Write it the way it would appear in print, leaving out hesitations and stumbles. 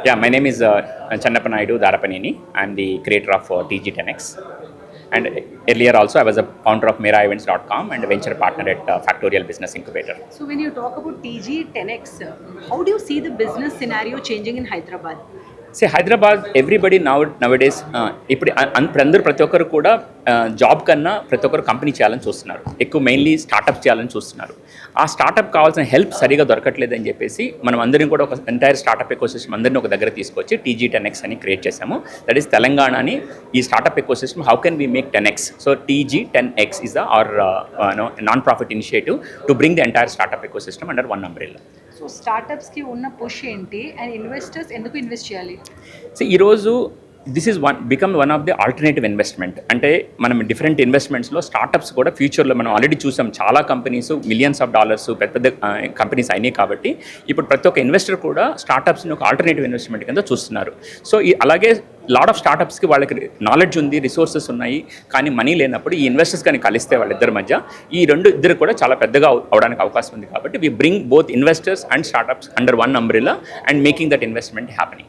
Yeah, my name is Channappa Naidu Darapaneni. I'm the creator of TG10X. And earlier also, I was a founder of MeraEvents.com and a venture partner at Factorial Business Incubator. So when you talk about TG10X, how do you see the business scenario changing in Hyderabad? Hyderabad everybody nowadays ఇప్పుడు అందరూ ప్రతి ఒక్కరు కూడా job కన్నా ప్రతి ఒక్కరు company చేయాలని చూస్తున్నారు. ఎక్కువ మెయిన్లీ స్టార్టప్ చేయాలని చూస్తున్నారు. ఆ స్టార్టప్ కావాల్సిన హెల్ప్ సరిగా దొరకట్లేదని చెప్పేసి మనం అందరం కూడా ఒక ఎంటైర్ స్టార్టప్ ఎకోసిస్టమ్ అందరినీ ఒక దగ్గర తీసుకొచ్చి TG10X అని క్రియేట్ చేశాము. దట్ ఈస్ తెలంగాణని ఈ startup ecosystem how can we make 10X. So TG10X is our non profit initiative to bring the entire startup ecosystem under one umbrella. So స్టార్టప్స్కి ఉన్న పుష్ ఏంటి అండ్ ఇన్వెస్టర్స్ ఎందుకు invest చేయాలి? So ఈరోజు this is one of the alternative investment. అంటే మనం different ఇన్వెస్ట్మెంట్స్లో startups కూడా ఫ్యూచర్లో మనం ఆల్రెడీ చూసాం, చాలా కంపెనీస్ మిలియన్స్ ఆఫ్ డాలర్స్ పెద్ద పెద్ద కంపెనీస్ అయినాయి. కాబట్టి ఇప్పుడు ప్రతి ఒక్క ఇన్వెస్టర్ కూడా స్టార్టప్స్ని ఒక ఆల్టర్నేటివ్ ఇన్వెస్ట్మెంట్ కింద చూస్తున్నారు. సో అలాగే లాట్ ఆఫ్ స్టార్టప్స్కి వాళ్ళకి నాలెడ్జ్ ఉంది, రిసోర్సెస్ ఉన్నాయి, కానీ మనీ లేనప్పుడు ఈ ఇన్వెస్టర్స్ కానీ కలిస్తే వాళ్ళిద్దరి మధ్య ఈ ఇద్దరు కూడా చాలా పెద్దగా అవడానికి అవకాశం ఉంది. కాబట్టి we bring both investors and startups under one umbrella and making that investment happening.